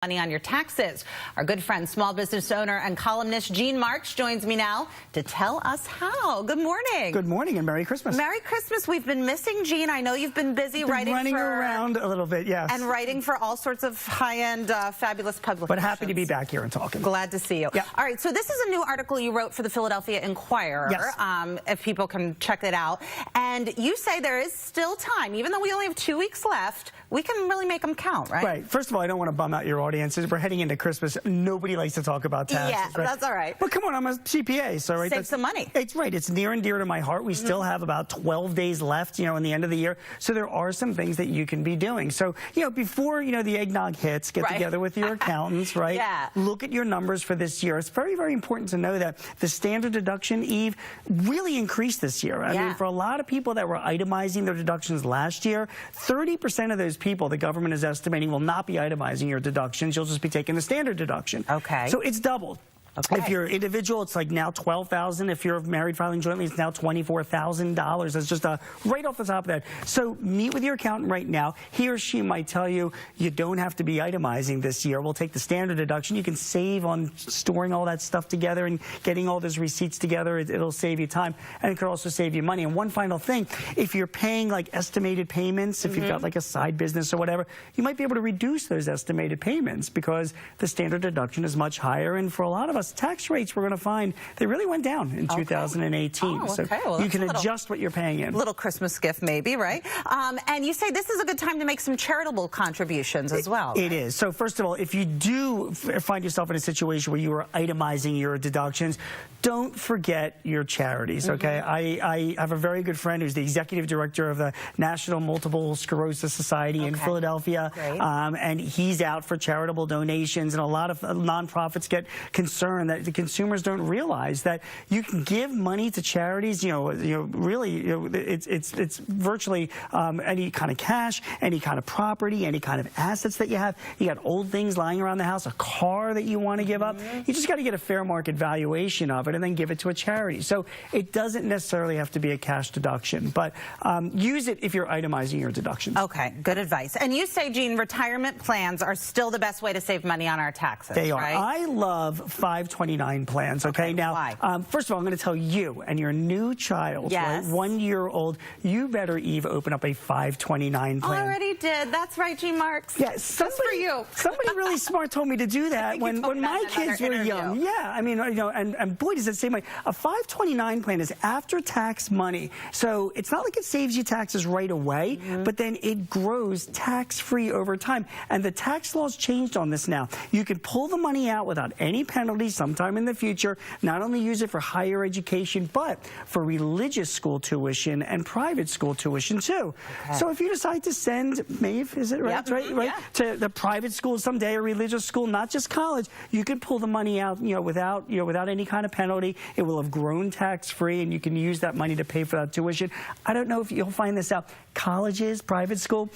Money on your taxes. Our good friend, small business owner and columnist Gene Marks joins me now to tell us how. Good morning. Good morning and Merry Christmas. Merry Christmas. We've been missing Gene. I know you've been busy running around a little bit, yes. And writing for all sorts of high-end, fabulous publications. But happy to be back here and talking. Glad to see you. Yeah. All right, so this is a new article you wrote for the Philadelphia Inquirer. Yes. If people can check it out. And you say there is still time. Even though we only have 2 weeks left, we can really make them count, right? Right. First of all, I don't want to bum out your audiences. We're heading into Christmas. Nobody likes to talk about taxes. Yeah, right? that's all right. But come on, I'm a CPA, so right. Save some money. It's right. It's near and dear to my heart. We still have about 12 days left, in the end of the year. So there are some things that you can be doing. So, before, the eggnog hits, get together with your accountants, right? Yeah. Look at your numbers for this year. It's very, very important to know that the standard deduction, Eve, really increased this year. I mean, for a lot of people that were itemizing their deductions last year, 30% of those people the government is estimating will not be itemizing your deductions. You'll just be taking the standard deduction. Okay. So it's doubled. Okay. If you're individual, it's like now $12,000. If you're married filing jointly, it's now $24,000. That's just right off the top of that. So meet with your accountant right now. He or she might tell you you don't have to be itemizing this year. We'll take the standard deduction. You can save on storing all that stuff together and getting all those receipts together. It'll save you time, and it could also save you money. And one final thing, if you're paying like estimated payments, if you've got like a side business or whatever, you might be able to reduce those estimated payments because the standard deduction is much higher. And for a lot of us, tax rates, we're going to find they really went down in 2018. Oh, so well, you can adjust what you're paying in. Little Christmas gift maybe, right? And you say this is a good time to make some charitable contributions as well. It is. So first of all, if you do find yourself in a situation where you are itemizing your deductions, don't forget your charities, okay? I have a very good friend who's the executive director of the National Multiple Sclerosis Society in Philadelphia, and he's out for charitable donations, and a lot of nonprofits get concerned that the consumers don't realize that you can give money to charities. Really, it's virtually any kind of cash, any kind of property, any kind of assets that you have. You got old things lying around the house, a car that you want to give up. You just got to get a fair market valuation of it and then give it to a charity. So it doesn't necessarily have to be a cash deduction, but use it if you're itemizing your deductions. Okay, good advice. And you say, Gene, retirement plans are still the best way to save money on our taxes. They are. Right? I love 529 plans, okay? Now, first of all, I'm going to tell you and your new child, right, 1 year old, you better, Eve, open up a 529 plan. Already did. That's right, Gene Marks. Yeah, that's for you. Somebody really smart told me to do that when my kids were young. Yeah, I mean, and boy, does it save money. A 529 plan is after-tax money. So it's not like it saves you taxes right away, but then it grows tax-free over time. And the tax laws changed on this now. You can pull the money out without any penalty sometime in the future, not only use it for higher education, but for religious school tuition and private school tuition too. So if you decide to send Maeve, is it right? Right? To the private school someday, or religious school, not just college, you can pull the money out, without any kind of penalty. It will have grown tax-free, and you can use that money to pay for that tuition. I don't know if you'll find this out. Colleges, private school,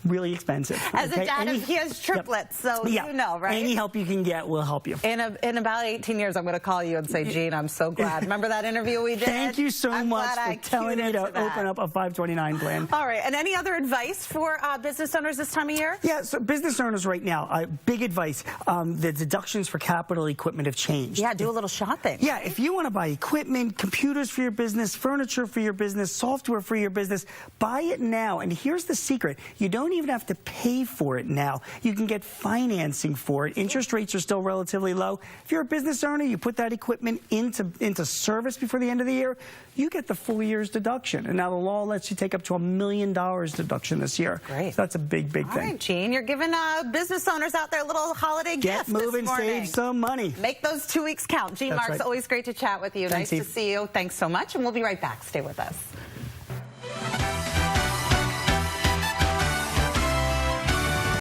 really expensive. As a dad, he has triplets, so you know, right? Any help you can get will help you. In about 18 years, I'm going to call you and say, Gene, I'm so glad. Remember that interview we did? Thank you so much for telling me to open up a 529 plan. All right, and any other advice for business owners this time of year? Yeah, so business owners right now, big advice. The deductions for capital equipment have changed. Yeah, do a little shopping. Yeah, if you want to buy equipment, computers for your business, furniture for your business, software for your business, buy it now. And here's the secret. You don't even have to pay for it now. You can get financing for it. Interest rates are still relatively low. If you're a business owner, you put that equipment into service before the end of the year, you get the full year's deduction. And now the law lets you take up to $1 million deduction this year. Great. So that's a big, big thing. All right, Gene, you're giving business owners out there a little holiday gift this morning. Get moving, save some money. Make those 2 weeks count. Gene Marks, always great to chat with you. Thanks, nice to see you. Thanks so much, and we'll be right back. Stay with us.